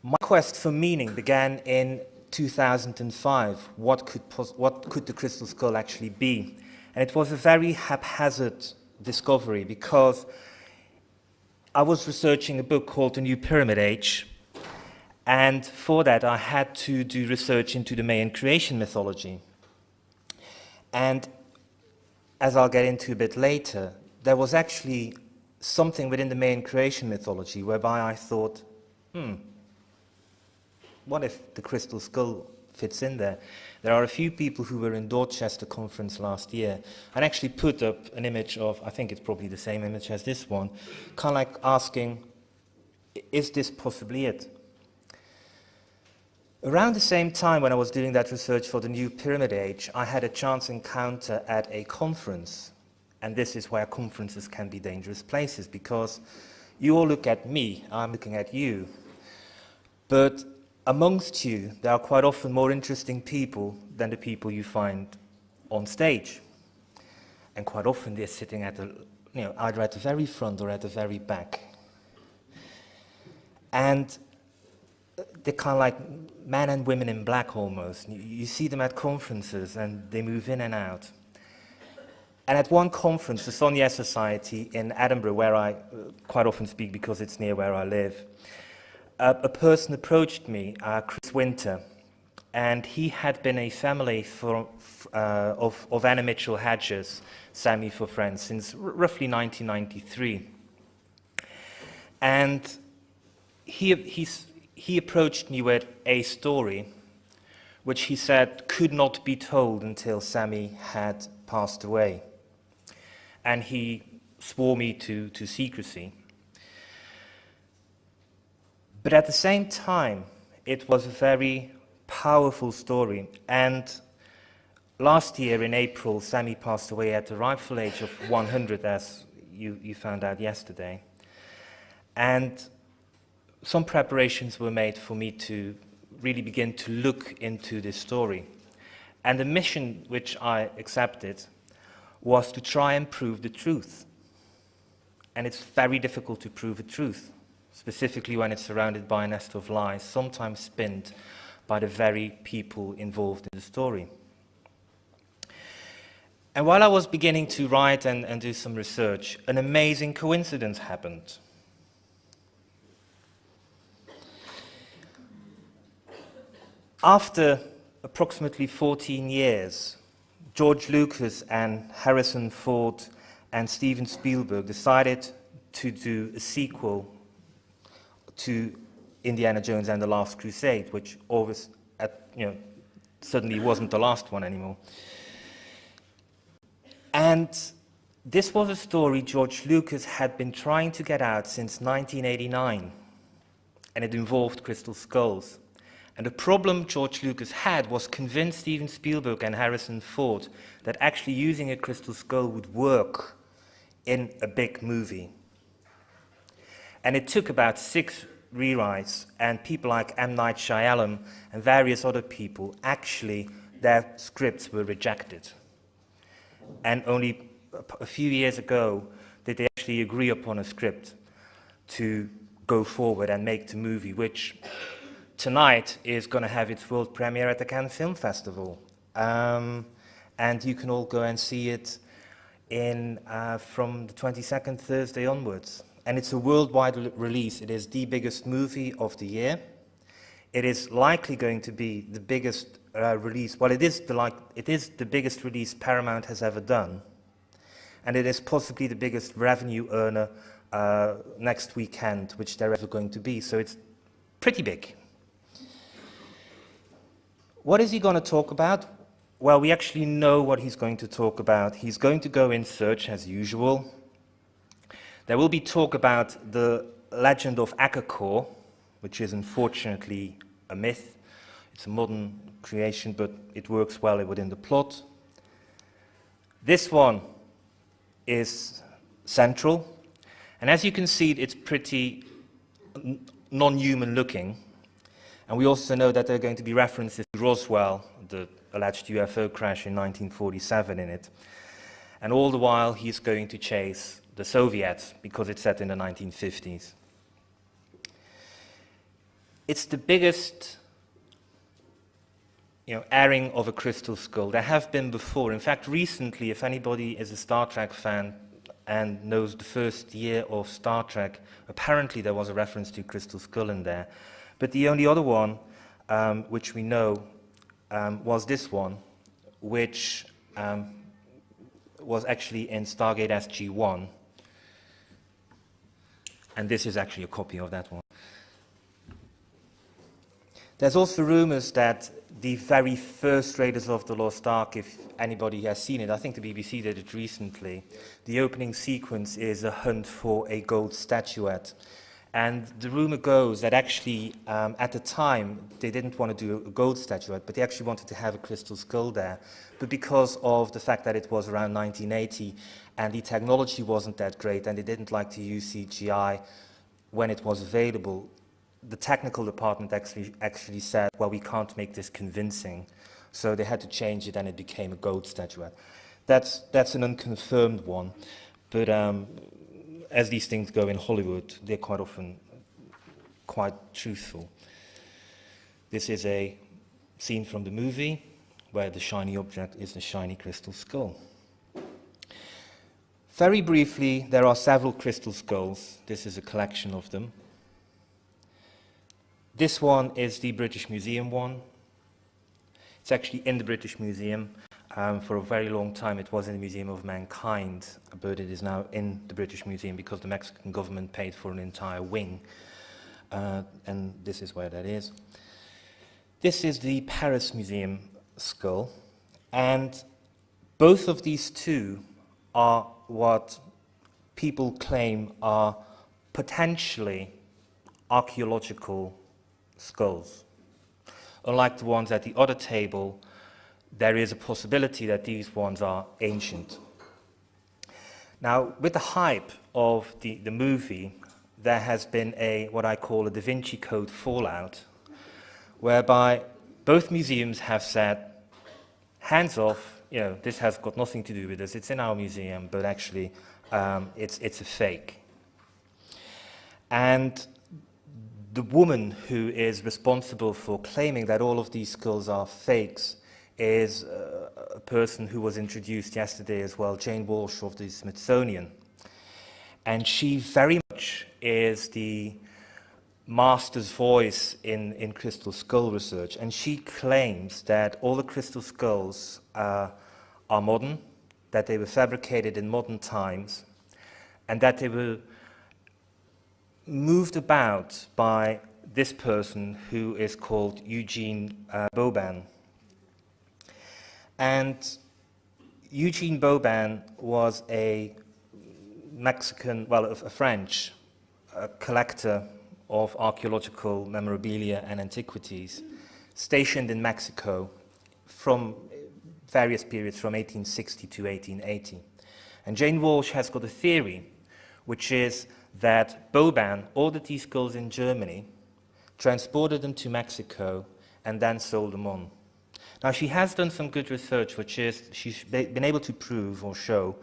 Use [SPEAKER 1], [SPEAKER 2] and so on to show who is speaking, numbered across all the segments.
[SPEAKER 1] My quest for meaning began in 2005. What could the crystal skull actually be? And it was a very haphazard discovery because I was researching a book called The New Pyramid Age, and for that I had to do research into the Mayan creation mythology. And as I'll get into a bit later, there was actually something within the Mayan creation mythology whereby I thought, what if the crystal skull fits in there? There are a few people who were in Dorchester conference last year and actually put up an image of, I think it's probably the same image as this one, kind of like asking, is this possibly it? Around the same time when I was doing that research for the New Pyramid Age, I had a chance encounter at a conference. And this is where conferences can be dangerous places, because you all look at me, I'm looking at you. But amongst you, there are quite often more interesting people than the people you find on stage. And quite often they're sitting at the, either at the very front or at the very back. And they're kind of like men and women in black almost. You see them at conferences and they move in and out. And at one conference, the Sonia Society in Edinburgh, where I quite often speak because it's near where I live, a person approached me, Chris Winter, and he had been a family of Anna Mitchell-Hedges, Sammy for Friends, since roughly 1993. And he approached me with a story which he said could not be told until Sammy had passed away. And he swore me to secrecy. But at the same time, it was a very powerful story. And last year in April, Sammy passed away at the rightful age of 100, as you found out yesterday. And some preparations were made for me to really begin to look into this story. And the mission which I accepted was to try and prove the truth. And it's very difficult to prove a truth, specifically when it's surrounded by a nest of lies, sometimes spinned by the very people involved in the story. And while I was beginning to write and do some research, an amazing coincidence happened. After approximately 14 years, George Lucas and Harrison Ford and Steven Spielberg decided to do a sequel to Indiana Jones and the Last Crusade, which always, suddenly wasn't the last one anymore. And this was a story George Lucas had been trying to get out since 1989, and it involved crystal skulls. And the problem George Lucas had was convince Steven Spielberg and Harrison Ford that actually using a crystal skull would work in a big movie. And it took about 6 rewrites, and people like M. Night Shyamalan and various other people, actually, their scripts were rejected. And only a few years ago did they actually agree upon a script to go forward and make the movie, which tonight is going to have its world premiere at the Cannes Film Festival. And you can all go and see it from the 22nd Thursday onwards. And it's a worldwide release. It is the biggest movie of the year. It is likely going to be the biggest release. Well, it is the biggest release Paramount has ever done. And it is possibly the biggest revenue earner next weekend, which they're ever going to be. So it's pretty big. What is he going to talk about? Well, we actually know what he's going to talk about. He's going to go in search, as usual. There will be talk about the legend of Akakor, which is unfortunately a myth. It's a modern creation, but it works well within the plot. This one is central. And as you can see, it's pretty non-human looking. And we also know that there are going to be references to Roswell, the alleged UFO crash in 1947 in it. And all the while, he's going to chase the Soviets, because it's set in the 1950s. it's the biggest airing of a crystal skull. There have been before. In fact, recently, if anybody is a Star Trek fan and knows the first year of Star Trek, apparently there was a reference to Crystal Skull in there. But the only other one, which we know, was this one, which was actually in Stargate SG-1. And this is actually a copy of that one. There's also rumors that the very first Raiders of the Lost Ark, if anybody has seen it, I think the BBC did it recently, the opening sequence is a hunt for a gold statuette. And the rumor goes that actually, at the time, they didn't want to do a gold statuette, but they actually wanted to have a crystal skull there. But because of the fact that it was around 1980 and the technology wasn't that great and they didn't like to use CGI when it was available, the technical department actually said, well, we can't make this convincing. So they had to change it and it became a gold statuette. That's an unconfirmed one. But as these things go in Hollywood, they're quite often quite truthful. This is a scene from the movie where the shiny object is the shiny crystal skull. Very briefly, there are several crystal skulls. This is a collection of them. This one is the British Museum one. It's actually in the British Museum. For a very long time it was in the Museum of Mankind, but it is now in the British Museum because the Mexican government paid for an entire wing. And this is where that is. This is the Paris Museum skull. And both of these two are what people claim are potentially archaeological skulls. Unlike the ones at the other table, there is a possibility that these ones are ancient. Now, with the hype of the movie, there has been what I call a Da Vinci Code fallout, whereby both museums have said, hands off, this has got nothing to do with us, it's in our museum, but actually it's a fake. And the woman who is responsible for claiming that all of these skulls are fakes is a person who was introduced yesterday as well, Jane Walsh of the Smithsonian. And she very much is the master's voice in crystal skull research. And she claims that all the crystal skulls are modern, that they were fabricated in modern times, and that they were moved about by this person who is called Eugene Boban. And Eugene Boban was a Mexican, well, a French collector of archaeological memorabilia and antiquities, stationed in Mexico from various periods from 1860 to 1880. And Jane Walsh has got a theory, which is that Boban ordered these skulls in Germany, transported them to Mexico, and then sold them on. Now, she has done some good research, which is she's been able to prove or show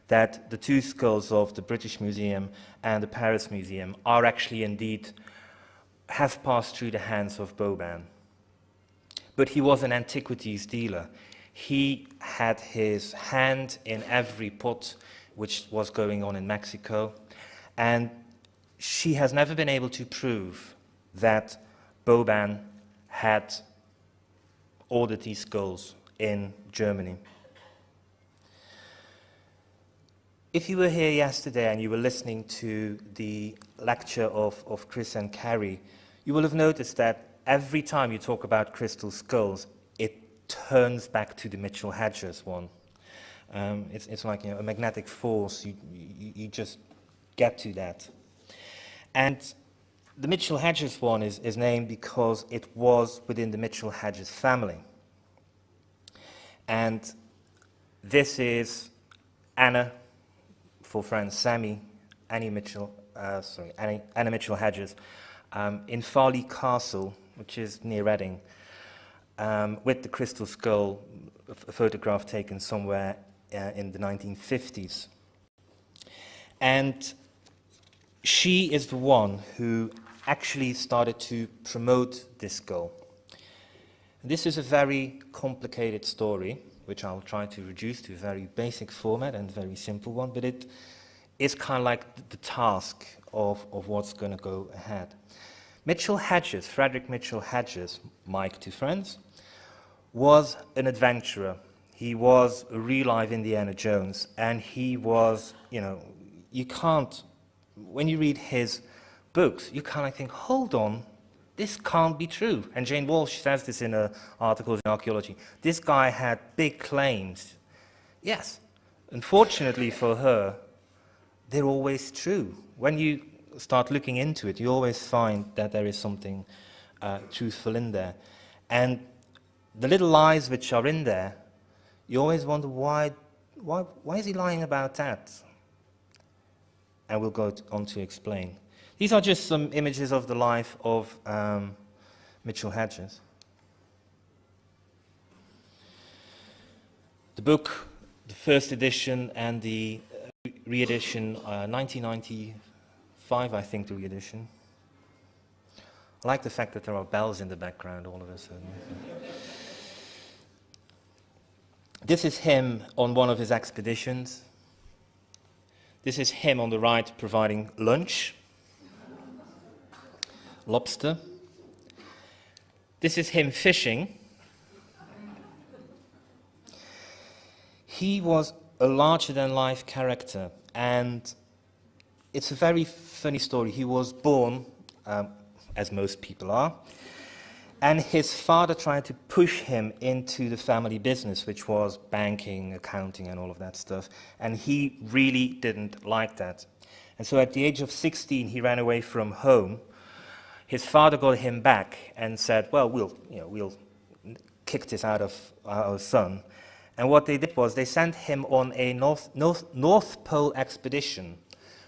[SPEAKER 1] that the two skulls of the British Museum and the Paris Museum are actually indeed have passed through the hands of Boban. But he was an antiquities dealer. He had his hand in every pot which was going on in Mexico, and she has never been able to prove that Boban had ordered these skulls in Germany. If you were here yesterday and you were listening to the lecture of Chris and Carrie, you will have noticed that every time you talk about crystal skulls, it turns back to the Mitchell-Hedges one. It's like a magnetic force. You just get to that. And the Mitchell-Hedges one is named because it was within the Mitchell-Hedges family. And this is Anna, for friends Sammy, Anna Mitchell-Hedges, in Farleigh Castle, which is near Reading, with the crystal skull, a photograph taken somewhere in the 1950s. And she is the one who actually started to promote this skull. This is a very complicated story, which I'll try to reduce to a very basic format and very simple one, but it is kind of like the task of what's going to go ahead. Mitchel Hedges, Frederick Mitchel Hedges, Mike to friends, was an adventurer. He was a real-life Indiana Jones, and he was, you can't, when you read his books, you kind of think, hold on, this can't be true. And Jane Walsh says this in her articles in archaeology. This guy had big claims. Yes, unfortunately for her, they're always true. When you start looking into it, you always find that there is something truthful in there. And the little lies which are in there, you always wonder why is he lying about that? And we'll go on to explain. These are just some images of the life of Mitchel Hedges. The book, the first edition and the re-edition, 1995, I think, the re-edition. I like the fact that there are bells in the background all of a sudden. This is him on one of his expeditions. This is him on the right providing lunch. Lobster. This is him fishing. He was a larger-than-life character, and it's a very funny story. He was born, as most people are, and his father tried to push him into the family business, which was banking, accounting, and all of that stuff, and he really didn't like that. And so at the age of 16, he ran away from home. His father got him back and said, well, we'll kick this out of our son. And what they did was they sent him on a North Pole expedition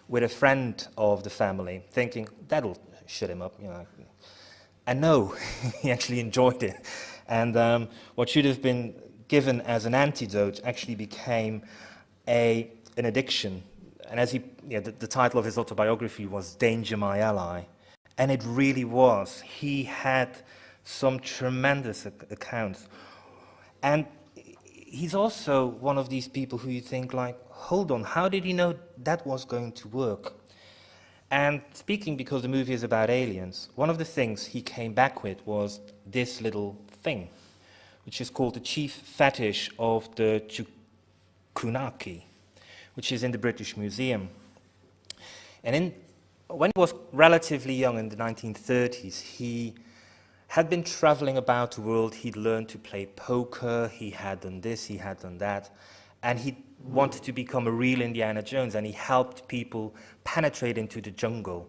[SPEAKER 1] with a friend of the family, thinking, that'll shut him up, And no, he actually enjoyed it. And what should have been given as an antidote actually became an addiction. And as the title of his autobiography was Danger, My Ally. And it really was. He had some tremendous accounts. And he's also one of these people who you think like, hold on, how did he know that was going to work? And speaking, because the movie is about aliens, one of the things he came back with was this little thing, which is called the chief fetish of the Chukunaki, which is in the British Museum. And when he was relatively young in the 1930s, he had been traveling about the world. He'd learned to play poker, he had done this, he had done that, and he wanted to become a real Indiana Jones, and he helped people penetrate into the jungle.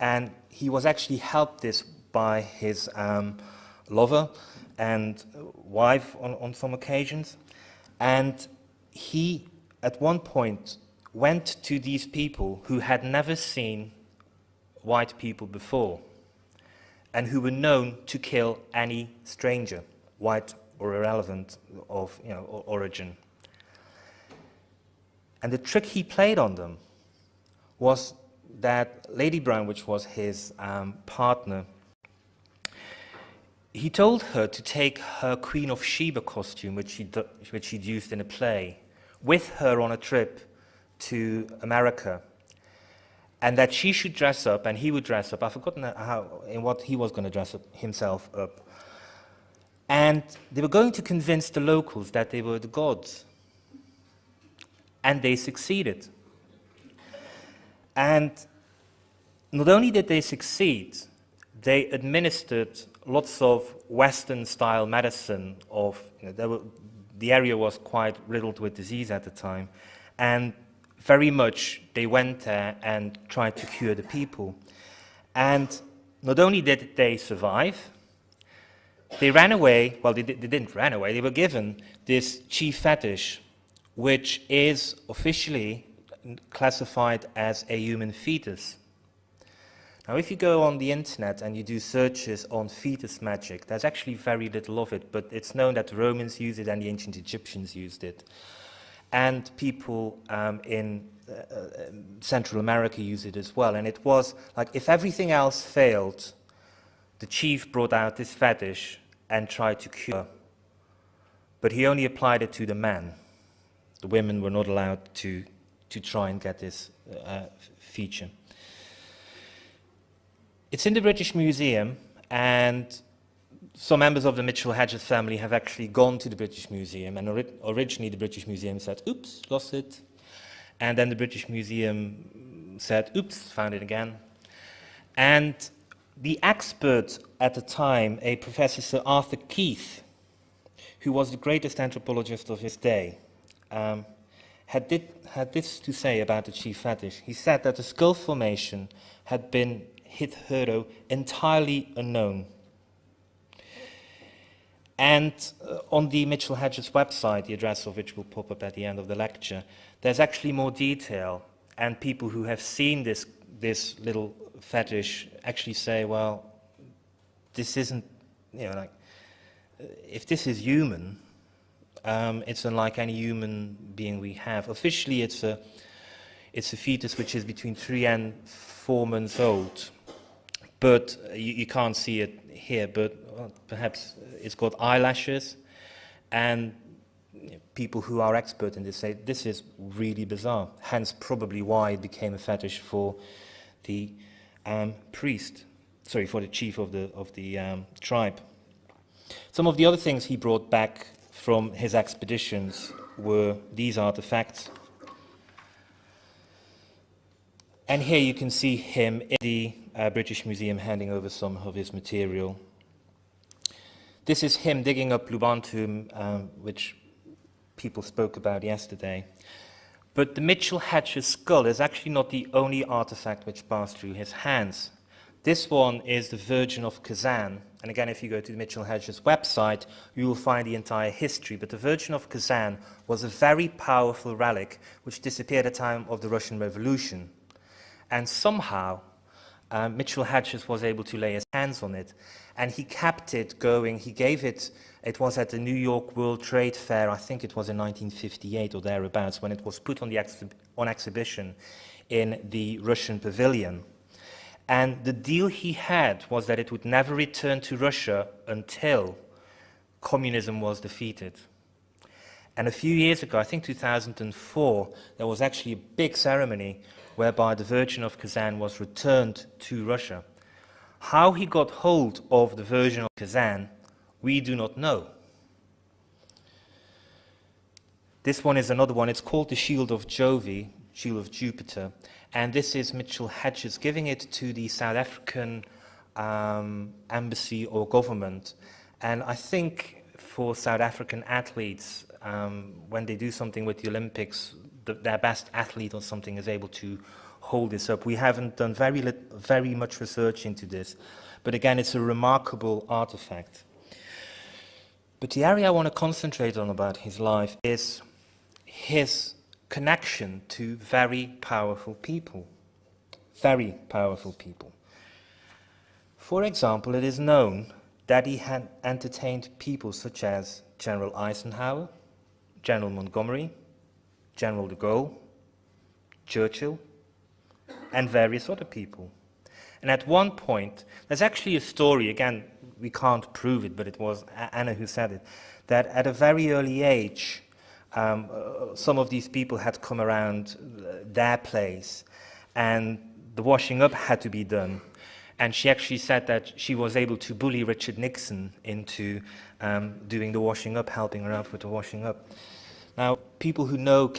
[SPEAKER 1] And he was actually helped this by his lover and wife on some occasions. And he, at one point, went to these people who had never seen white people before, and who were known to kill any stranger, white or irrelevant of origin. And the trick he played on them was that Lady Brown, which was his partner, he told her to take her Queen of Sheba costume, which she'd used in a play, with her on a trip to America, and that she should dress up, and he would dress up. I've forgotten in what he was going to dress himself up. And they were going to convince the locals that they were the gods. And they succeeded. And not only did they succeed, they administered lots of Western-style medicine. The area was quite riddled with disease at the time, and very much they went there and tried to cure the people. And not only did they survive, they ran away. Well, they didn't run away. They were given this chief fetish, which is officially classified as a human fetus. Now, if you go on the internet and you do searches on fetus magic, there's actually very little of it, but it's known that the Romans used it and the ancient Egyptians used it. And people in Central America use it as well. And it was like, if everything else failed, the chief brought out this fetish and tried to cure. But he only applied it to the men. The women were not allowed to try and get this feature. It's in the British Museum, and some members of the Mitchell-Hedges family have actually gone to the British Museum, and originally the British Museum said, oops, lost it. And then the British Museum said, oops, found it again. And the expert at the time, a Professor Sir Arthur Keith, who was the greatest anthropologist of his day, had this to say about the chief fetish. He said that the skull formation had been hitherto entirely unknown. And on the Mitchell-Hedges website, the address of which will pop up at the end of the lecture, there's actually more detail, and people who have seen this little fetish actually say, well, this isn't, like, if this is human, it's unlike any human being we have. Officially, it's a fetus which is between 3 and 4 months old, but you can't see it here, but perhaps it's got eyelashes, and people who are expert in this say this is really bizarre, hence probably why it became a fetish for the for the chief of the tribe. Some of the other things he brought back from his expeditions were these artifacts. And here you can see him in the British Museum handing over some of his material. This is him digging up Lubantum, which people spoke about yesterday. But the Mitchell-Hedges skull is actually not the only artifact which passed through his hands. This one is the Virgin of Kazan. And again, if you go to the Mitchell-Hedges website, you will find the entire history. But the Virgin of Kazan was a very powerful relic which disappeared at the time of the Russian Revolution. And somehow, Mitchell-Hedges was able to lay his hands on it. And he kept it going. He gave it, it was at the New York World Trade Fair, I think it was in 1958 or thereabouts, when it was put on exhibition in the Russian pavilion. And the deal he had was that it would never return to Russia until communism was defeated. And a few years ago, I think 2004, there was actually a big ceremony whereby the Virgin of Kazan was returned to Russia. How he got hold of the Virgin of Kazan, we do not know. This one is another one. It's called the Shield of Jove, Shield of Jupiter. And this is Mitchell-Hedges giving it to the South African embassy or government. And I think for South African athletes, when they do something with the Olympics, their best athlete or something is able to hold this up. We haven't done very much research into this, but again, it's a remarkable artifact. But the area I want to concentrate on about his life is his connection to very powerful people. Very powerful people. For example, it is known that he had entertained people such as General Eisenhower, General Montgomery, General de Gaulle, Churchill, and various other people. And at one point, there's actually a story, again, we can't prove it, but it was Anna who said it, that at a very early age, some of these people had come around their place, and the washing up had to be done. And she actually said that she was able to bully Richard Nixon into doing the washing up, helping her out with the washing up. Now, people who know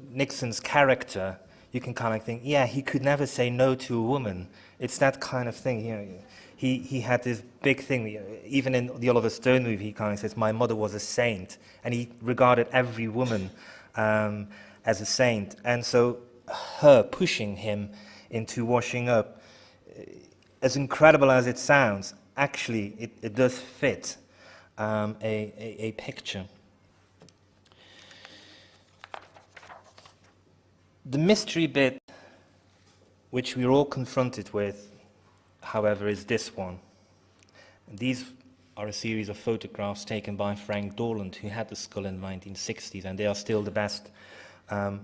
[SPEAKER 1] Nixon's character, you can kind of think, yeah, he could never say no to a woman. It's that kind of thing. He had this big thing. Even in the Oliver Stone movie, he kind of says, my mother was a saint. And he regarded every woman as a saint. And so her pushing him into washing up, as incredible as it sounds, actually it does fit a picture. The mystery bit which we're all confronted with, however, is this one. And these are a series of photographs taken by Frank Dorland, who had the skull in the 1960s, and they are still the best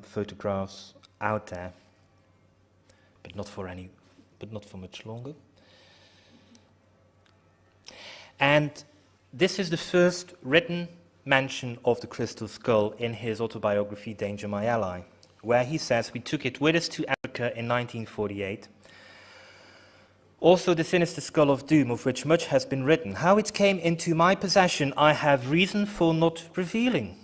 [SPEAKER 1] photographs out there, but not for much longer. And this is the first written mention of the crystal skull in his autobiography, Danger My Ally, where he says, "We took it with us to Africa in 1948. Also the sinister skull of doom, of which much has been written. How it came into my possession, I have reason for not revealing.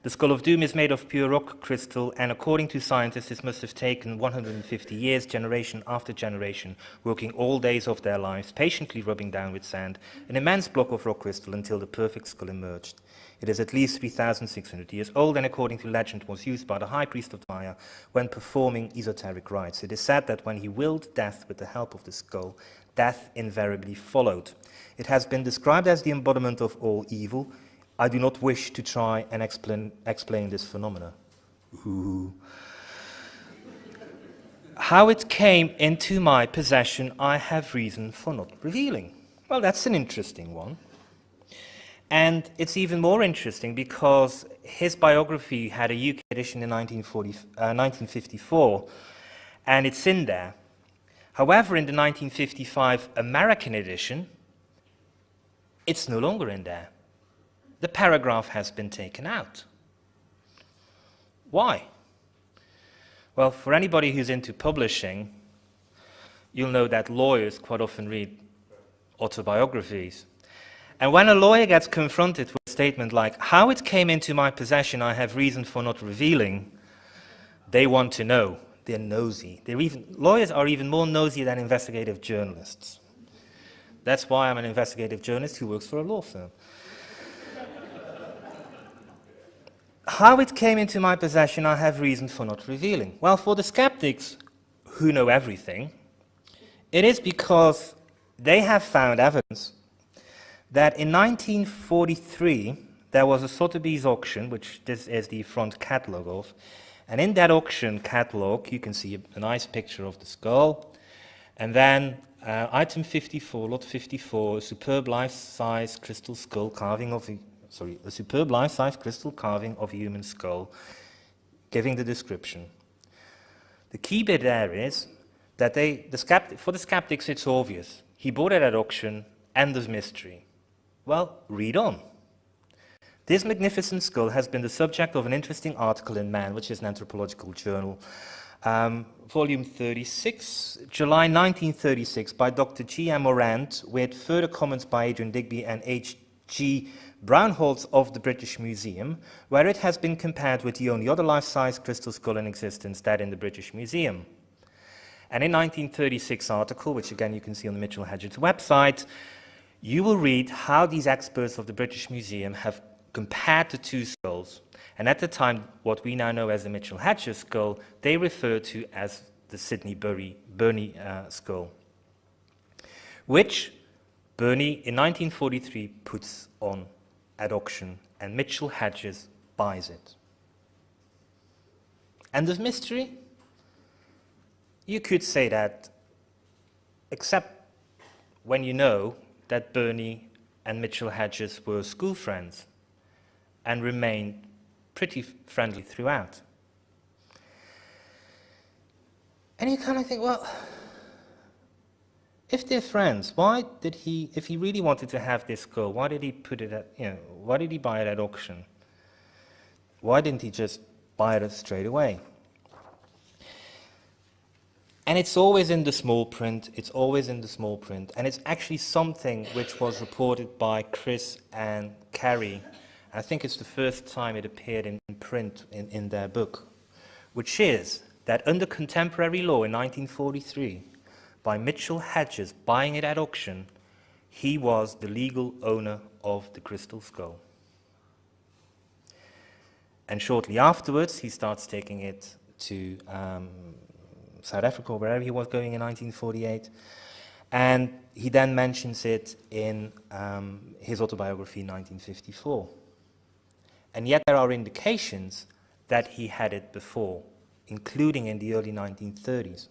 [SPEAKER 1] The skull of doom is made of pure rock crystal, and according to scientists, this must have taken 150 years, generation after generation, working all days of their lives, patiently rubbing down with sand an immense block of rock crystal until the perfect skull emerged. It is at least 3,600 years old, and according to legend was used by the high priest of Mayan when performing esoteric rites. It is said that when he willed death with the help of the skull, death invariably followed. It has been described as the embodiment of all evil. I do not wish to try and explain this phenomena." Ooh. "How it came into my possession, I have reason for not revealing." Well, that's an interesting one. And it's even more interesting because his biography had a UK edition in 1954, and it's in there. However, in the 1955 American edition, it's no longer in there. The paragraph has been taken out. Why? Well, for anybody who's into publishing, you'll know that lawyers quite often read autobiographies. And when a lawyer gets confronted with a statement like, "How it came into my possession, I have reason for not revealing," they want to know. They're nosy. Lawyers are even more nosy than investigative journalists. That's why I'm an investigative journalist who works for a law firm. How it came into my possession, I have reason for not revealing. Well, for the skeptics who know everything, it is because they have found evidence that in 1943 there was a Sotheby's auction, which this is the front catalogue of, and in that auction catalogue you can see a nice picture of the skull, and then item 54, lot 54, a superb life-size crystal skull carving of a superb life-size crystal carving of a human skull, giving the description. The key bit there is that for the skeptics it's obvious. He bought it at auction, end of mystery. Well, read on. This magnificent skull has been the subject of an interesting article in Man, which is an anthropological journal, volume 36, July 1936, by Dr. G.M. Morant, with further comments by Adrian Digby and H.G. Brownholtz of the British Museum, where it has been compared with the only other life-size crystal skull in existence, that in the British Museum. And in 1936 article, which again you can see on the Mitchell-Hedges website, you will read how these experts of the British Museum have compared the two skulls. And at the time, what we now know as the Mitchell-Hedges skull, they refer to as the Sidney Burney skull, which Burney in 1943 puts on at auction, and Mitchell-Hedges buys it. End of mystery? You could say that, except when you know that Burney and Mitchell-Hedges were school friends and remained pretty friendly throughout. And you kind of think, well, if they're friends, why did he, if he really wanted to have this skull, why did he put it at, why did he buy it at auction? Why didn't he just buy it straight away? And it's always in the small print, and it's actually something which was reported by Chris and Carrie. I think it's the first time it appeared in print in their book, which is that under contemporary law in 1943, by Mitchell-Hedges buying it at auction, he was the legal owner of the crystal skull. And shortly afterwards, he starts taking it to South Africa, or wherever he was going in 1948, and he then mentions it in his autobiography in 1954. And yet there are indications that he had it before, including in the early 1930s.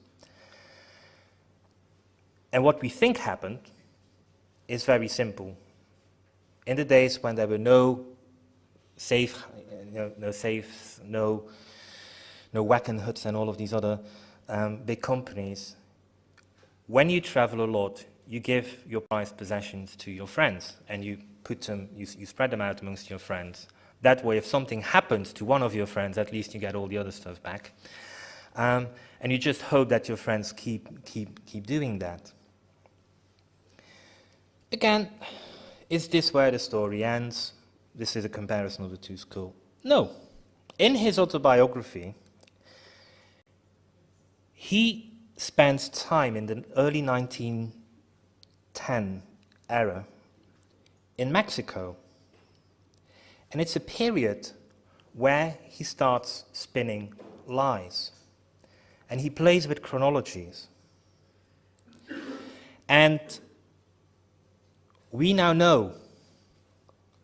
[SPEAKER 1] And what we think happened is very simple. In the days when there were no safes, no Wackenhut and all of these other big companies. When you travel a lot, you give your prized possessions to your friends, and you put them, you spread them out amongst your friends. That way, if something happens to one of your friends, at least you get all the other stuff back. And you just hope that your friends keep doing that. Again, is this where the story ends? This is a comparison of the two schools. No. In his autobiography, he spends time in the early 1910 era in Mexico. And it's a period where he starts spinning lies. And he plays with chronologies. And we now know,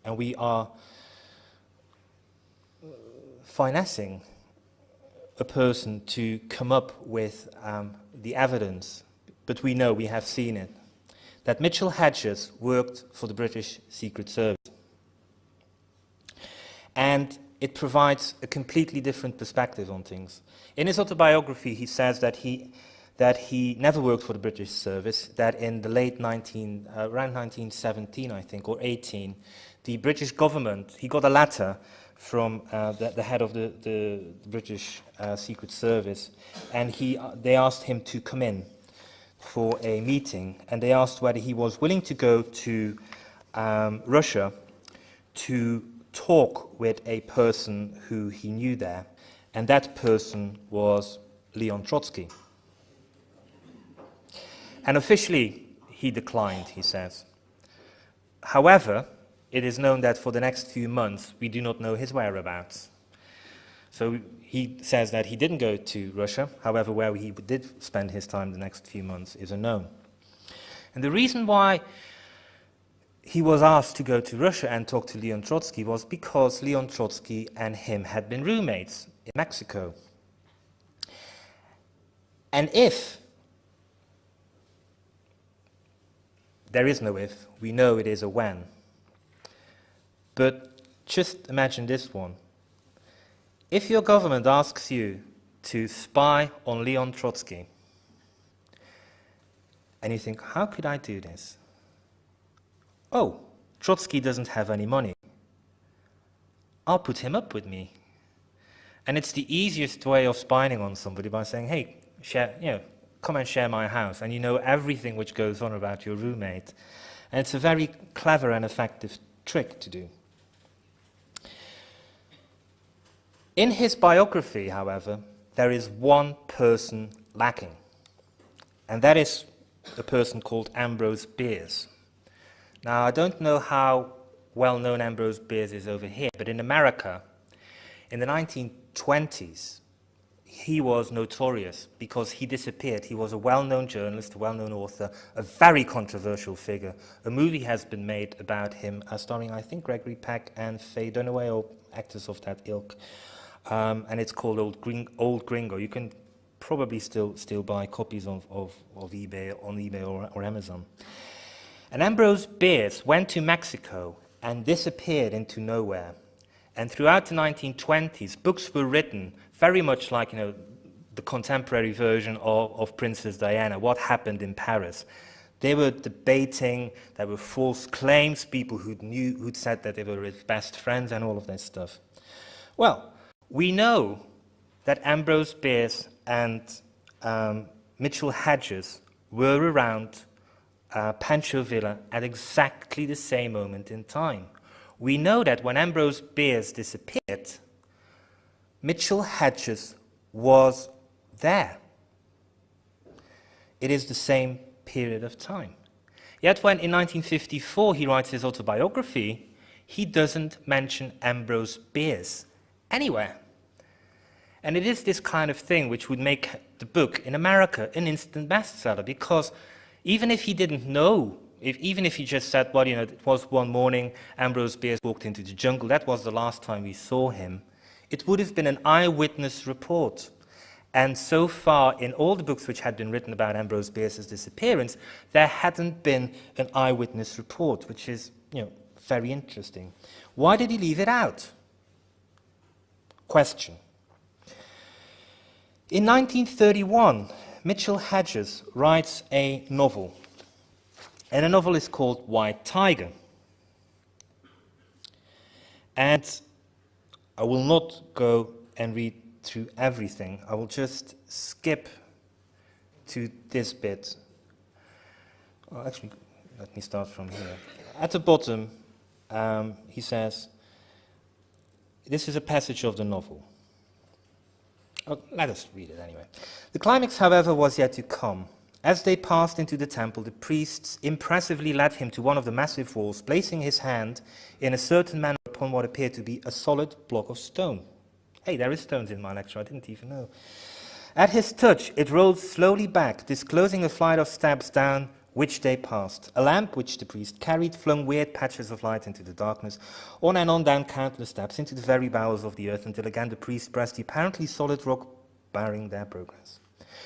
[SPEAKER 1] and we are finessing a person to come up with the evidence, but we know, we have seen it, that Mitchel Hedges worked for the British Secret Service. And it provides a completely different perspective on things. In his autobiography, he says that he never worked for the British service, that in the late around 1917, I think, or 18, the British government, he got a letter from the head of the British Secret Service, and they asked him to come in for a meeting, and they asked whether he was willing to go to Russia to talk with a person who he knew there, and that person was Leon Trotsky. And officially, he declined, he says. However, it is known that for the next few months, we do not know his whereabouts. So he says that he didn't go to Russia, however, where he did spend his time the next few months is unknown. And the reason why he was asked to go to Russia and talk to Leon Trotsky was because Leon Trotsky and him had been roommates in Mexico. And if, there is no if, we know it is a when. But just imagine this one. If your government asks you to spy on Leon Trotsky, and you think, how could I do this? Oh, Trotsky doesn't have any money. I'll put him up with me. And it's the easiest way of spying on somebody by saying, hey, come and share my house, and you know everything which goes on about your roommate. And it's a very clever and effective trick to do. In his biography, however, there is one person lacking, and that is a person called Ambrose Bierce. Now, I don't know how well-known Ambrose Bierce is over here, but in America, in the 1920s, he was notorious because he disappeared. He was a well-known journalist, a well-known author, a very controversial figure. A movie has been made about him, starring, I think, Gregory Peck and Faye Dunaway, or actors of that ilk. And it's called Old Gringo. You can probably still buy copies of eBay, on eBay or Amazon. And Ambrose Bierce went to Mexico and disappeared into nowhere. And throughout the 1920s, books were written very much like, the contemporary version of Princess Diana, what happened in Paris. They were debating, there were false claims, people who'd said that they were his best friends and all of that stuff. Well, we know that Ambrose Bierce and Mitchel Hedges were around Pancho Villa at exactly the same moment in time. We know that when Ambrose Bierce disappeared, Mitchel Hedges was there. It is the same period of time. Yet when in 1954 he writes his autobiography, he doesn't mention Ambrose Bierce anywhere. And it is this kind of thing which would make the book in America an instant bestseller, because even if he didn't know, even if he just said, well, it was one morning, Ambrose Bierce walked into the jungle, that was the last time we saw him, it would have been an eyewitness report. And so far, in all the books which had been written about Ambrose Bierce's disappearance, there hadn't been an eyewitness report, which is, very interesting. Why did he leave it out? Question. In 1931, Mitchel Hedges writes a novel, and the novel is called White Tiger. And I will not go and read through everything. I will just skip to this bit. Well, actually, let me start from here. At the bottom, he says, this is a passage of the novel. Oh, let us read it anyway. The climax, however, was yet to come. As they passed into the temple, the priests impressively led him to one of the massive walls, placing his hand in a certain manner upon what appeared to be a solid block of stone. Hey, there is stones in my lecture, I didn't even know. At his touch, it rolled slowly back, disclosing a flight of steps down which they passed. A lamp which the priest carried flung weird patches of light into the darkness, on and on down countless steps, into the very bowels of the earth, until again the priest pressed the apparently solid rock, barring their progress.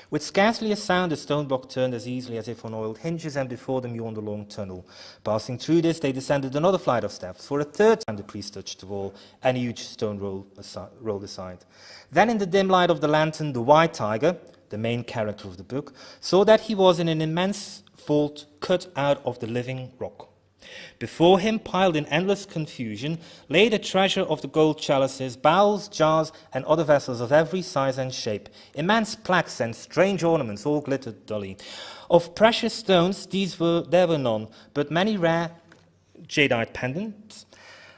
[SPEAKER 1] With scarcely a sound, the stone block turned as easily as if on oiled hinges, and before them yawned a long tunnel. Passing through this, they descended another flight of steps. For a third time the priest touched the wall, and a huge stone rolled aside. Then in the dim light of the lantern, the white tiger, the main character of the book, saw that he was in an immense vault cut out of the living rock. Before him, piled in endless confusion, lay the treasure of the gold chalices, bowls, jars, and other vessels of every size and shape. Immense plaques and strange ornaments all glittered dully. Of precious stones, there were none, but many rare jadeite pendants.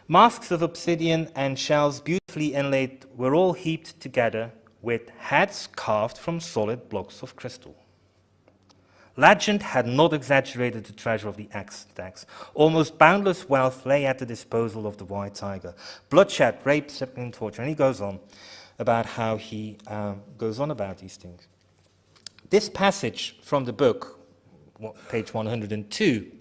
[SPEAKER 1] Masks of obsidian and shells beautifully inlaid were all heaped together, with heads carved from solid blocks of crystal. Legend had not exaggerated the treasure of the stacks. Almost boundless wealth lay at the disposal of the white tiger. Bloodshed, rape, and torture. And he goes on about how he goes on about these things. This passage from the book, page 102,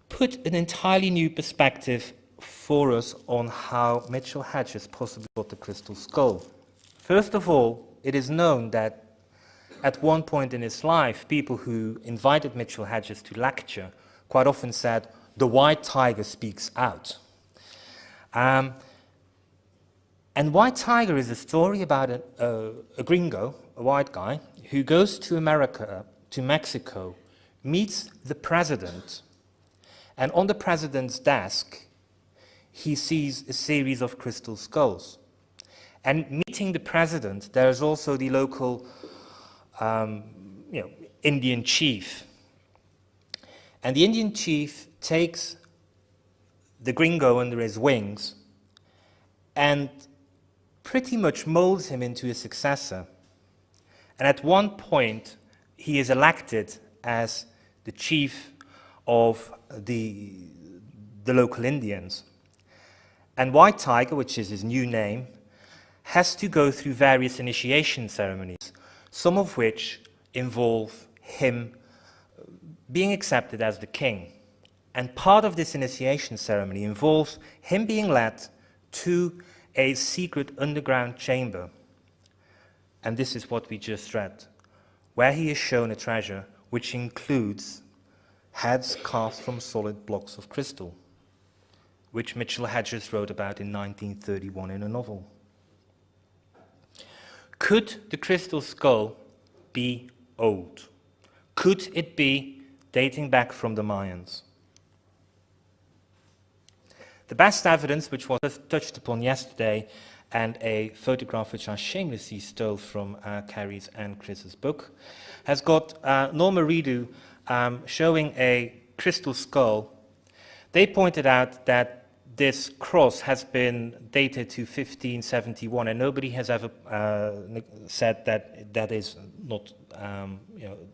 [SPEAKER 1] put an entirely new perspective for us on how Mitchel Hedges possibly got the crystal skull. First of all, it is known that at one point in his life, people who invited Mitchel Hedges to lecture quite often said, "The white tiger speaks out." And White Tiger is a story about a gringo, a white guy, who goes to America, to Mexico, meets the president, and on the president's desk, he sees a series of crystal skulls. And meeting the president, there is also the local Indian chief. And the Indian chief takes the gringo under his wings and pretty much molds him into a successor. And at one point, he is elected as the chief of the local Indians. And White Tiger, which is his new name, has to go through various initiation ceremonies, some of which involve him being accepted as the king. And part of this initiation ceremony involves him being led to a secret underground chamber. And this is what we just read, where he is shown a treasure which includes heads carved from solid blocks of crystal, which Mitchel Hedges wrote about in 1931 in a novel. Could the crystal skull be old? Could it be dating back from the Mayans? The best evidence, which was touched upon yesterday, and a photograph which I shamelessly stole from Carrie's and Chris's book, has got Norma Redu showing a crystal skull. They pointed out that this cross has been dated to 1571, and nobody has ever said that that is not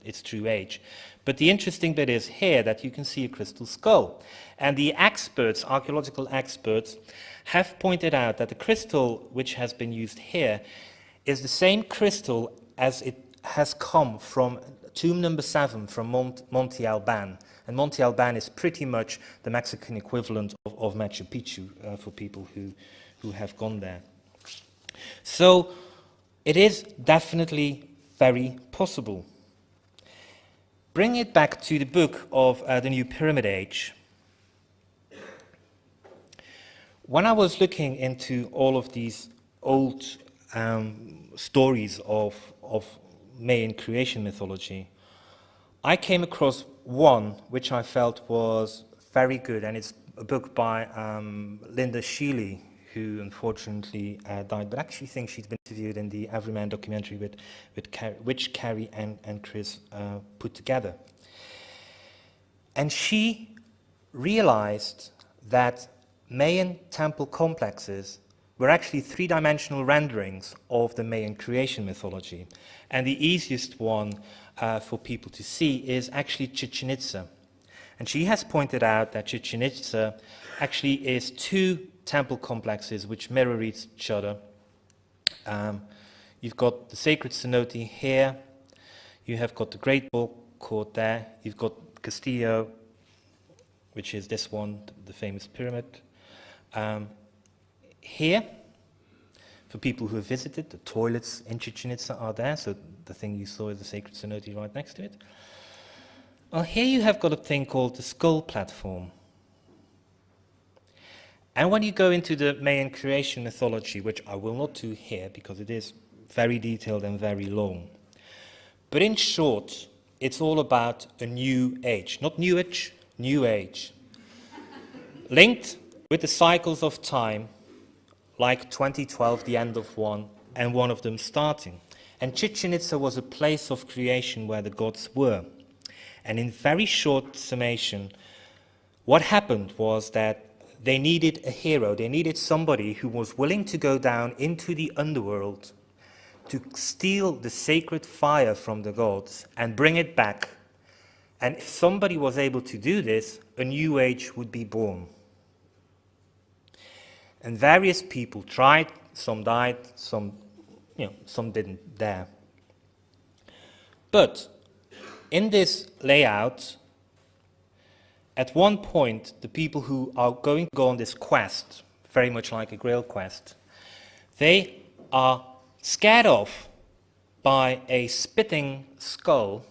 [SPEAKER 1] its true age. But the interesting bit is here that you can see a crystal skull. And the experts, archaeological experts, have pointed out that the crystal which has been used here is the same crystal as it has come from tomb number 7 from Monte Alban. And Monte Alban is pretty much the Mexican equivalent of Machu Picchu for people who have gone there. So it is definitely very possible. Bring it back to the book of the New Pyramid Age. When I was looking into all of these old stories of Mayan creation mythology, I came across one which I felt was very good, and it's a book by Linda Sheely, who unfortunately died, but I actually think she's been interviewed in the Everyman documentary which Carrie and Chris put together. And she realized that Mayan temple complexes were actually three-dimensional renderings of the Mayan creation mythology. And the easiest one for people to see is actually Chichen Itza. And she has pointed out that Chichen Itza actually is two temple complexes which mirror each other. You've got the sacred cenote here, you have got the Great Ball Court there, you've got Castillo, which is this one, the famous pyramid. Here, for people who have visited, the toilets in Chichen Itza are there, so the thing you saw is the sacred cenote right next to it. Well, here you have got a thing called the skull platform. And when you go into the Mayan creation mythology, which I will not do here because it is very detailed and very long, but in short, it's all about a new age. Not new age, new age. Linked with the cycles of time, like 2012, the end of one, and one of them starting. And Chichen Itza was a place of creation where the gods were. And in very short summation, what happened was that they needed a hero. They needed somebody who was willing to go down into the underworld to steal the sacred fire from the gods and bring it back. And if somebody was able to do this, a new age would be born. And various people tried, some died, some didn't dare. But in this layout, at one point, the people who are going to go on this quest, very much like a Grail quest, they are scared off by a spitting skull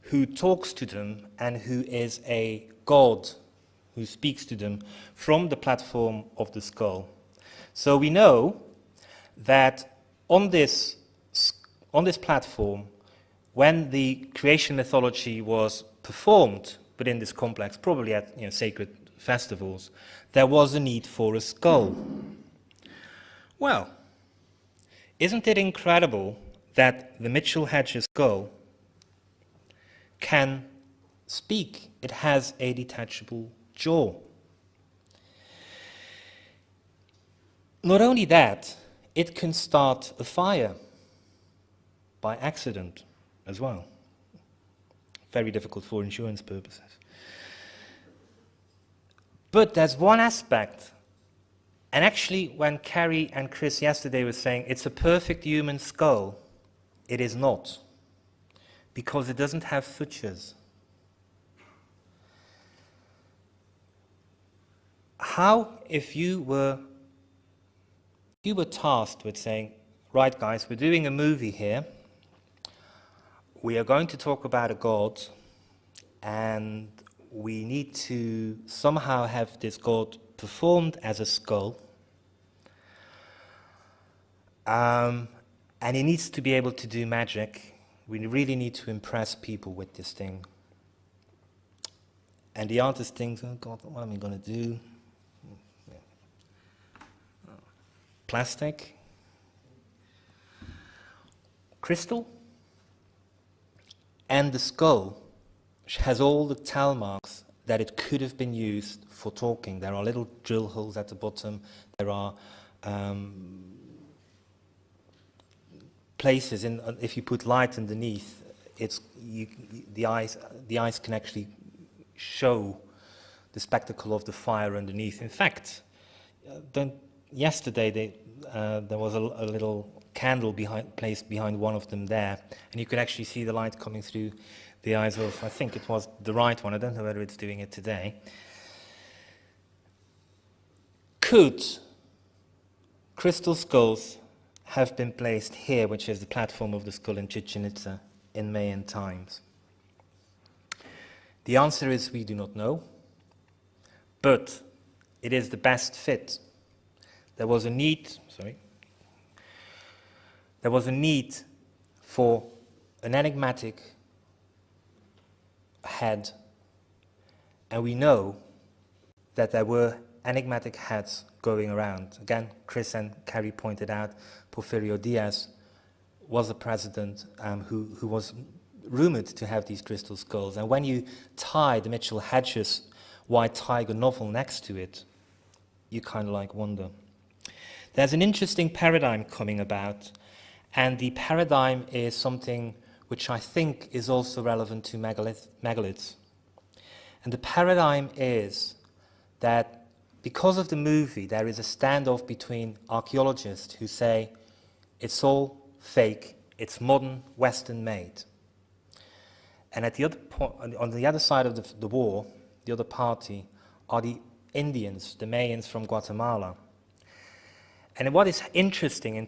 [SPEAKER 1] who talks to them and who is a god who speaks to them from the platform of the skull. So we know that on this platform, when the creation mythology was performed within this complex, probably at sacred festivals, there was a need for a skull. Well, isn't it incredible that the Mitchell-Hedges skull can speak? It has a detachable jaw. Not only that, it can start a fire by accident as well. Very difficult for insurance purposes. But there's one aspect, and actually when Carrie and Chris yesterday were saying it's a perfect human skull, it is not, because it doesn't have sutures. How if you were tasked with saying, right guys, we're doing a movie here, we are going to talk about a god, and we need to somehow have this god performed as a skull, and he needs to be able to do magic. We really need to impress people with this thing. And the artist thinks, oh God, what am I going to do? Plastic? Crystal? And the skull, which has all the tell marks that it could have been used for talking. There are little drill holes at the bottom. There are places in. If you put light underneath, the eyes can actually show the spectacle of the fire underneath. In fact, yesterday there was a little candle placed behind one of them there, and you could actually see the light coming through the eyes of, I think it was the right one, I don't know whether it's doing it today. Could crystal skulls have been placed here, which is the platform of the skull in Chichen Itza, in Mayan times? The answer is we do not know, but it is the best fit. There was a need, there was a need for an enigmatic head, and we know that there were enigmatic heads going around. Again, Chris and Carrie pointed out Porfirio Diaz was a president who was rumored to have these crystal skulls. And when you tie the Mitchell-Hedges White Tiger novel next to it, you kind of like wonder. There's an interesting paradigm coming about, and the paradigm is something which I think is also relevant to megaliths. And the paradigm is that because of the movie, there is a standoff between archaeologists who say it's all fake, it's modern, Western made. And at the other on the other side of the war, the other party, are the Indians, the Mayans from Guatemala. And what is interesting,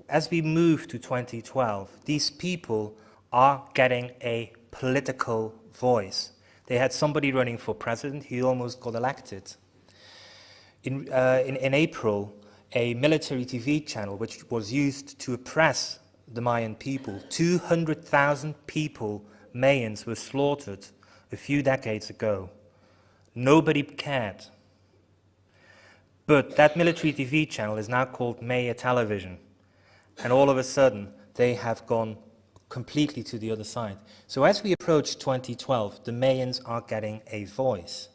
[SPEAKER 1] as we move to 2012, these people are getting a political voice. They had somebody running for president, he almost got elected. In April, a military TV channel, which was used to oppress the Mayan people, 200,000 people, Mayans, were slaughtered a few decades ago. Nobody cared. But that military TV channel is now called Maya Television. And all of a sudden, they have gone completely to the other side. So as we approach 2012, the Mayans are getting a voice.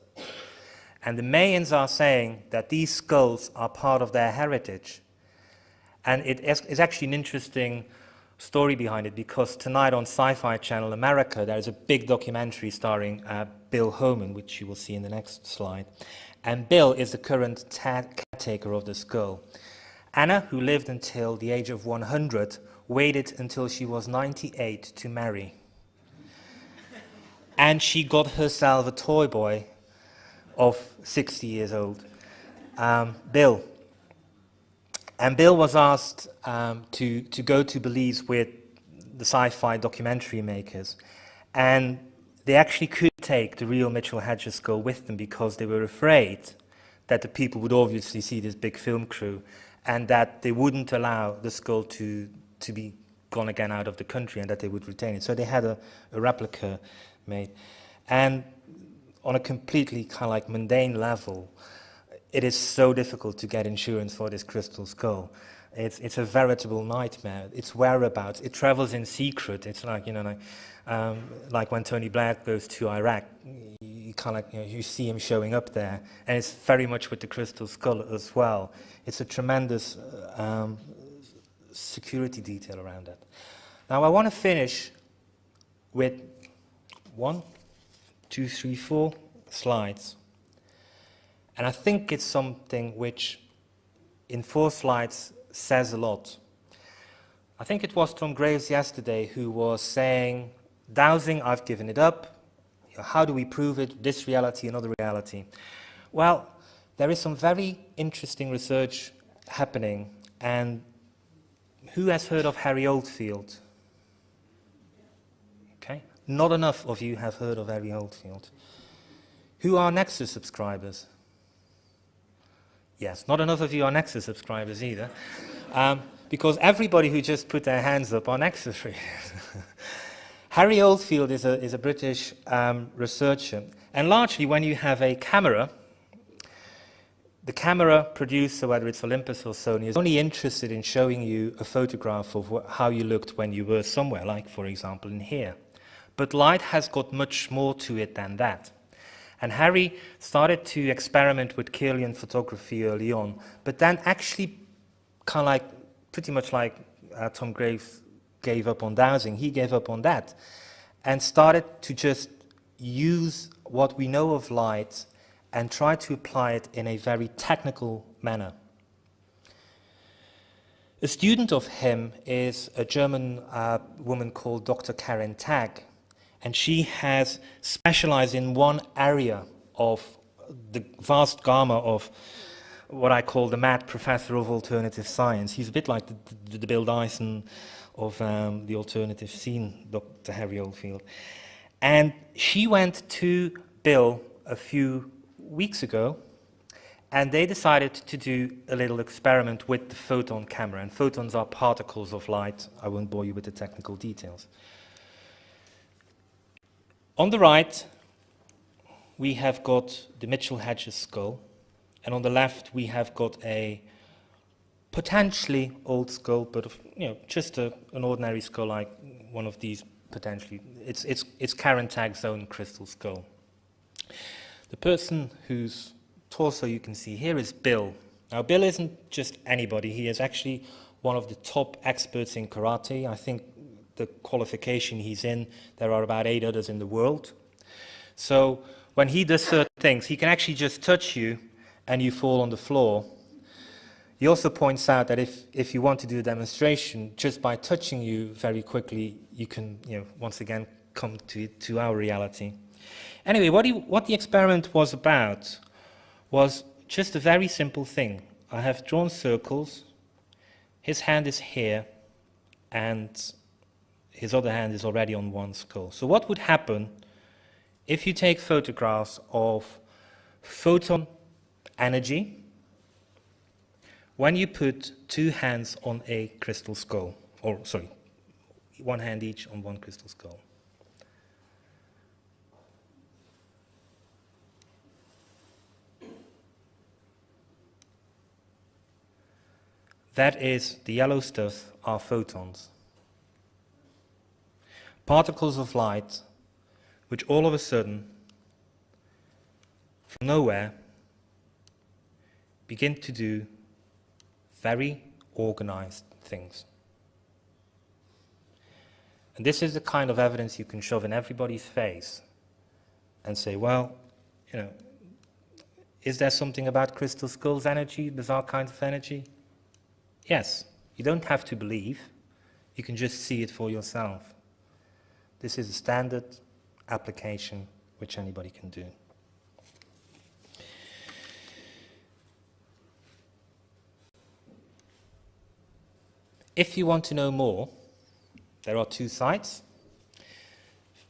[SPEAKER 1] And the Mayans are saying that these skulls are part of their heritage. And it is actually an interesting story behind it, because tonight on Sci-Fi Channel America, there is a big documentary starring Bill Homan, which you will see in the next slide. And Bill is the current caretaker of the skull. Anna, who lived until the age of 100, waited until she was 98 to marry. And she got herself a toy boy of 60 years old, Bill. And Bill was asked to go to Belize with the sci-fi documentary makers. And they actually could take the real Mitchell-Hedges skull with them because they were afraid that the people would obviously see this big film crew and that they wouldn't allow the skull to be gone again out of the country and that they would retain it. So they had a replica made. And on a completely kind of like mundane level, it is so difficult to get insurance for this crystal skull. It's a veritable nightmare. Its whereabouts, it travels in secret. It's like, you know, like when Tony Blair goes to Iraq, you kind of, you see him showing up there, and it's very much with the crystal skull as well. It's a tremendous security detail around it. Now I want to finish with 1, 2, 3, 4 slides. And I think it's something which, in 4 slides, says a lot. I think it was Tom Graves yesterday who was saying, dowsing, I've given it up. How do we prove it? This reality, another reality. Well, there is some very interesting research happening. And who has heard of Harry Oldfield? Okay, not enough of you have heard of Harry Oldfield. Who are Nexus subscribers? Yes, not enough of you are Nexus subscribers either, because everybody who just put their hands up are Nexus readers. Harry Oldfield is a British researcher, and largely when you have a camera, the camera producer, whether it's Olympus or Sony, is only interested in showing you a photograph of how you looked when you were somewhere, like for example in here. But light has got much more to it than that. And Harry started to experiment with Kirlian photography early on, but then actually kind of like, pretty much like Tom Graves gave up on dowsing, he gave up on that and started to just use what we know of light and try to apply it in a very technical manner. A student of him is a German woman called Dr. Karen Tagg. And she has specialized in one area of the vast gamma of what I call the mad professor of alternative science. He's a bit like the Bill Dyson of the alternative scene, Dr. Harry Oldfield. And she went to Bill a few weeks ago And they decided to do a little experiment with the photon camera. And photons are particles of light. I won't bore you with the technical details. On the right, we have got the Mitchell-Hedges skull. And on the left, we have got a potentially old skull, but just an ordinary skull like one of these potentially. It's Karen Tagg's own crystal skull. The person whose torso you can see here is Bill. Now, Bill isn't just anybody. He is actually one of the top experts in karate. I think the qualification he's in, there are about 8 others in the world. So when he does certain things, he can actually just touch you and you fall on the floor. He also points out that if you want to do a demonstration, just by touching you very quickly, you can, once again, come to our reality. Anyway, what the experiment was about was just a very simple thing. I have drawn circles. His hand is here, and his other hand is already on one skull. So what would happen if you take photographs of photon energy when you put 2 hands on a crystal skull, or sorry, 1 hand each on one crystal skull? That is, the yellow stuff are photons. Particles of light which all of a sudden, from nowhere, begin to do very organized things. And this is the kind of evidence you can shove in everybody's face and say, well, is there something about crystal skulls energy, bizarre kinds of energy? Yes, you don't have to believe. You can just see it for yourself. This is a standard application which anybody can do. If you want to know more, there are 2 sites.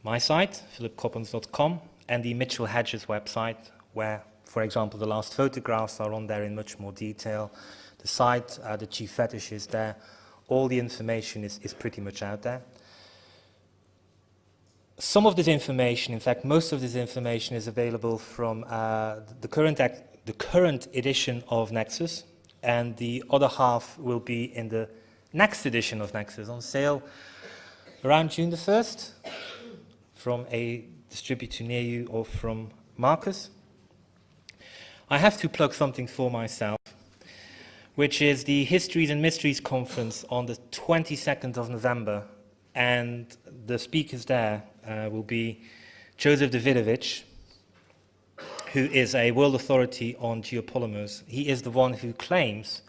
[SPEAKER 1] My site, philipcoppens.com, and the Mitchel Hedges website, where, for example, the last photographs are on there in much more detail. The site, the chief fetish is there. All the information is pretty much out there. Some of this information, in fact, most of this information is available from the current edition of Nexus, and the other half will be in the next edition of Nexus, on sale around June the 1st from a distributor near you or from Marcus. I have to plug something for myself, which is the Histories and Mysteries Conference on the 22nd of November, and the speakers there will be Joseph Davidovich, who is a world authority on geopolymers. He is the one who claims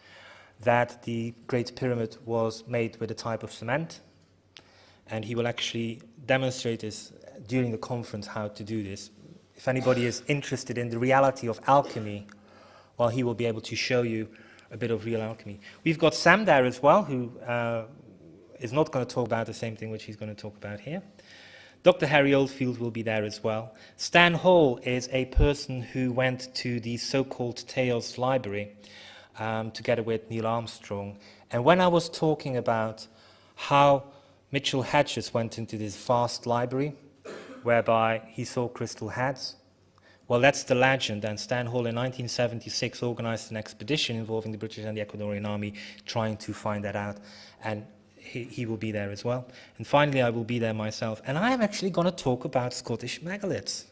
[SPEAKER 1] that the Great Pyramid was made with a type of cement, and he will actually demonstrate this during the conference, how to do this. If anybody is interested in the reality of alchemy, well, he will be able to show you a bit of real alchemy. We've got Sam there as well, who is not going to talk about the same thing which he's going to talk about here. Dr. Harry Oldfield will be there as well. Stan Hall is a person who went to the so-called Teos Library together with Neil Armstrong. And when I was talking about how Mitchel Hedges went into this vast library, whereby he saw crystal heads, well, that's the legend, and Stan Hall in 1976 organized an expedition involving the British and the Ecuadorian army trying to find that out, and he will be there as well. And finally, I will be there myself, and I am actually going to talk about Scottish megaliths.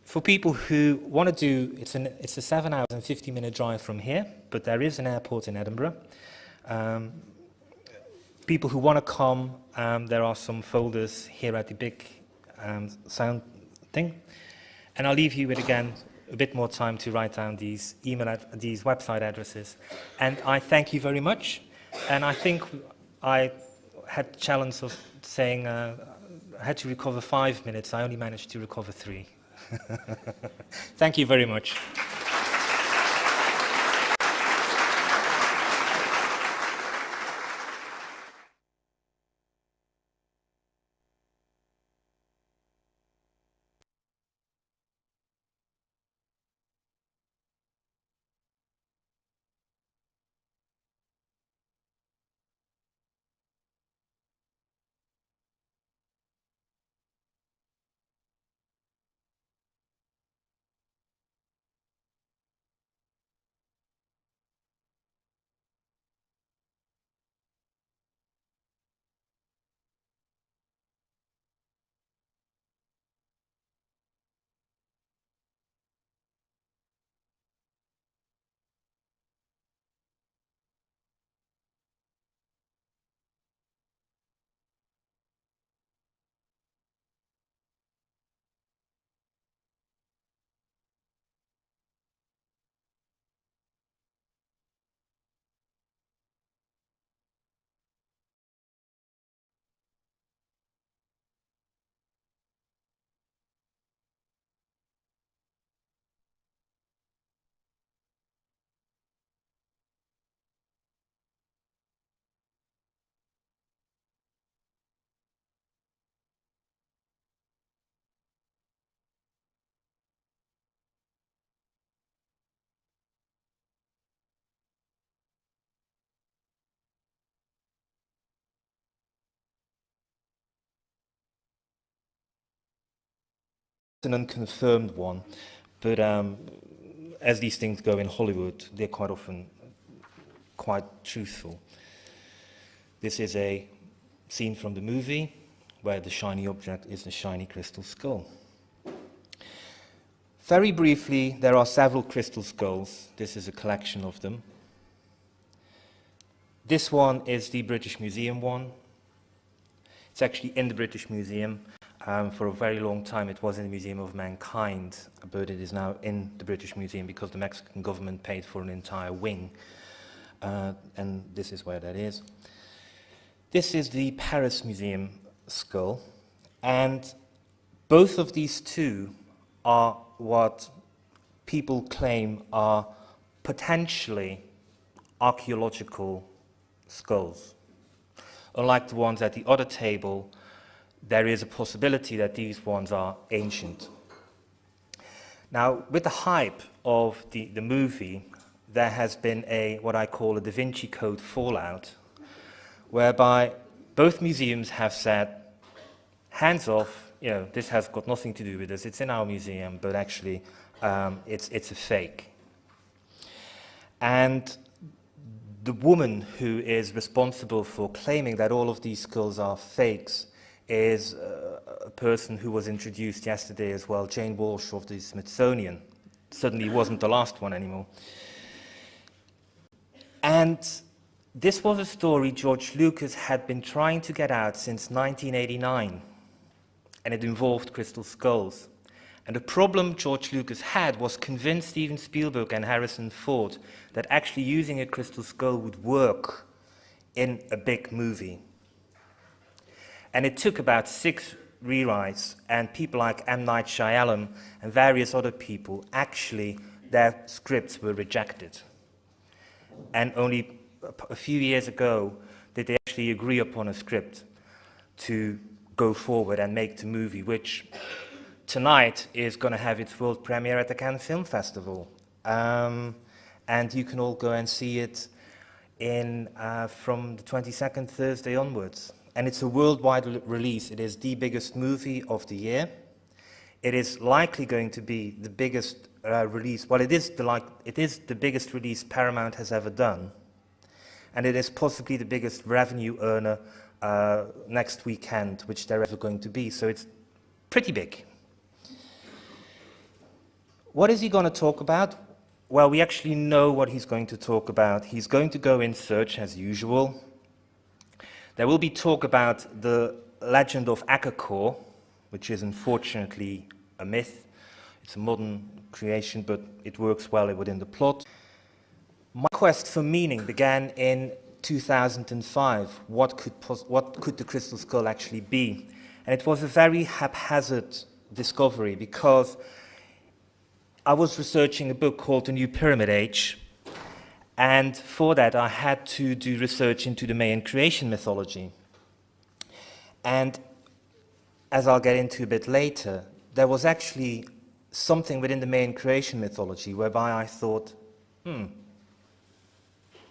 [SPEAKER 1] For people who want to do, it's a 7 hours and 50-minute drive from here, but there is an airport in Edinburgh. People who want to come, there are some folders here at the big sound thing. And I'll leave you with, again, a bit more time to write down these website addresses. And I thank you very much. And I think I had the challenge of saying I had to recover 5 minutes. I only managed to recover 3. Thank you very much. an unconfirmed one, but as these things go in Hollywood, they're quite often quite truthful. This is a scene from the movie where the shiny object is the shiny crystal skull. Very briefly, there are several crystal skulls. This is a collection of them. This one is the British Museum one. It's actually in the British Museum. For a very long time it was in the Museum of Mankind, but it is now in the British Museum because the Mexican government paid for an entire wing. And this is where that is. This is the Paris Museum skull, and both of these two are what people claim are potentially archaeological skulls. Unlike the ones at the other table, there is a possibility that these ones are ancient. Now, with the hype of the movie, there has been what I call a Da Vinci Code fallout, whereby both museums have said, hands off, this has got nothing to do with us, it's in our museum, but actually it's a fake. And the woman who is responsible for claiming that all of these skulls are fakes is a person who was introduced yesterday as well, Jane Walsh of the Smithsonian. Suddenly wasn't the last one anymore. And this was a story George Lucas had been trying to get out since 1989, and it involved crystal skulls. And the problem George Lucas had was convince Steven Spielberg and Harrison Ford that actually using a crystal skull would work in a big movie. And it took about 6 rewrites, and people like M. Night Shyamalan and various other people, actually, their scripts were rejected. And only a few years ago did they actually agree upon a script to go forward and make the movie, which tonight is going to have its world premiere at the Cannes Film Festival. And you can all go and see it from the 22nd Thursday onwards. And it's a worldwide release. It is the biggest movie of the year. It is likely going to be the biggest release. Well, it is the biggest release Paramount has ever done. And it is possibly the biggest revenue earner next weekend, which they're ever going to be. So it's pretty big. What is he going to talk about? Well, we actually know what he's going to talk about. He's going to go in search, as usual. There will be talk about the legend of Akakor, which is unfortunately a myth. It's a modern creation, but it works well within the plot. My quest for meaning began in 2005. What could the crystal skull actually be? And it was a very haphazard discovery, because I was researching a book called The New Pyramid Age, and for that I had to do research into the Mayan creation mythology. And as I'll get into a bit later, there was actually something within the Mayan creation mythology whereby I thought,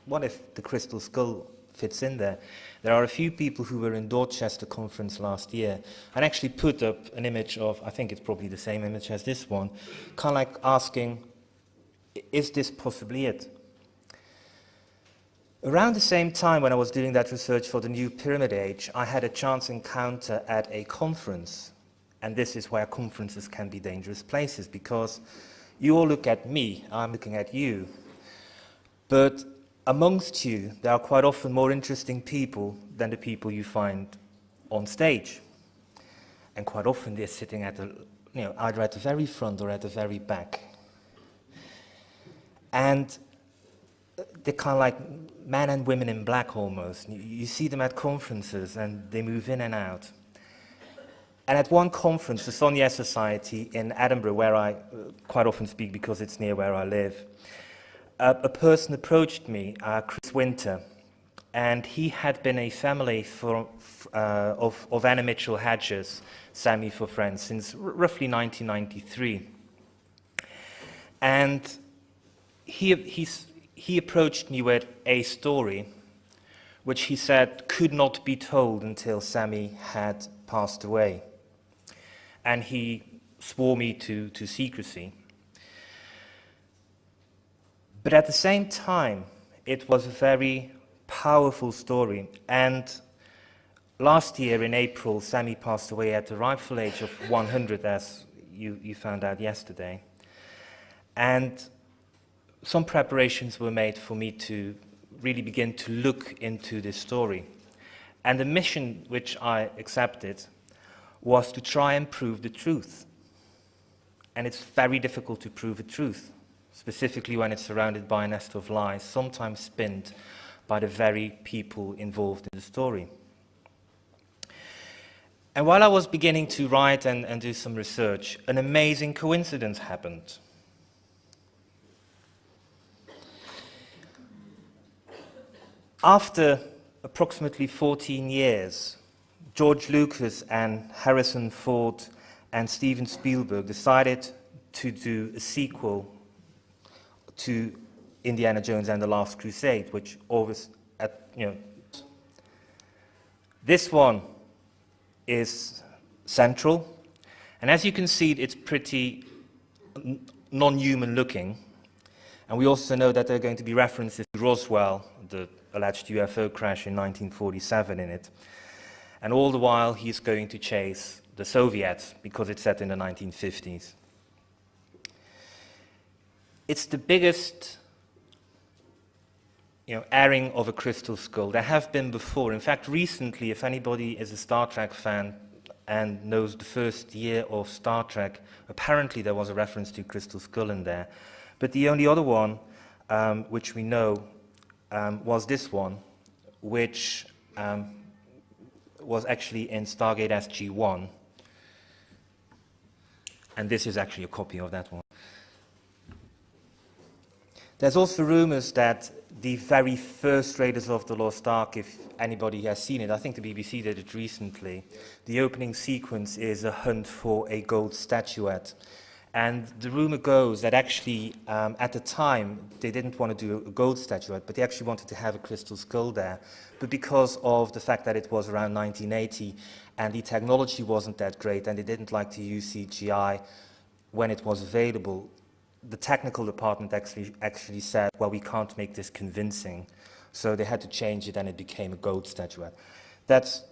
[SPEAKER 1] what if the crystal skull fits in there? There are a few people who were in Dorchester conference last year and actually put up an image of, I think it's probably the same image as this one, kind of like asking, is this possibly it? Around the same time when I was doing that research for the New Pyramid Age, I had a chance encounter at a conference. And this is where conferences can be dangerous places, because you all look at me, I'm looking at you. But amongst you, there are quite often more interesting people than the people you find on stage. And quite often they're sitting at either at the very front or at the very back. And they're kind of like men and women in black almost. You see them at conferences and they move in and out. And at one conference, the Sonia Society in Edinburgh, where I quite often speak because it's near where I live, a person approached me, Chris Winter, and he had been a family of Anna Mitchell-Hedges, Sammy for Friends, since roughly 1993. And he approached me with a story which he said could not be told until Sammy had passed away. And he swore me to secrecy. But at the same time, it was a very powerful story. And last year in April, Sammy passed away at the rightful age of 100, as you found out yesterday. And some preparations were made for me to really begin to look into this story. And the mission which I accepted was to try and prove the truth. And it's very difficult to prove a truth, specifically when it's surrounded by a nest of lies, sometimes spinned by the very people involved in the story. And while I was beginning to write and do some research, an amazing coincidence happened. After approximately 14 years, George Lucas and Harrison Ford and Steven Spielberg decided to do a sequel to Indiana Jones and the Last Crusade, which always, this one is central, and as you can see, it's pretty non-human looking. And we also know that there are going to be references to Roswell, the alleged UFO crash in 1947 in it. And all the while, he's going to chase the Soviets, because it's set in the 1950s. It's the biggest airing of a crystal skull. There have been before. In fact, recently, if anybody is a Star Trek fan and knows the first year of Star Trek, apparently there was a reference to Crystal Skull in there. But the only other one, which we know, was this one, which was actually in Stargate SG-1. And this is actually a copy of that one. There's also rumors that the very first Raiders of the Lost Ark, if anybody has seen it, I think the BBC did it recently, the opening sequence is a hunt for a gold statuette. And the rumor goes that actually, at the time, they didn't want to do a gold statuette, but they actually wanted to have a crystal skull there. But because of the fact that it was around 1980 and the technology wasn't that great and they didn't like to use CGI when it was available, the technical department actually said, well, we can't make this convincing. So they had to change it and it became a gold statuette. That's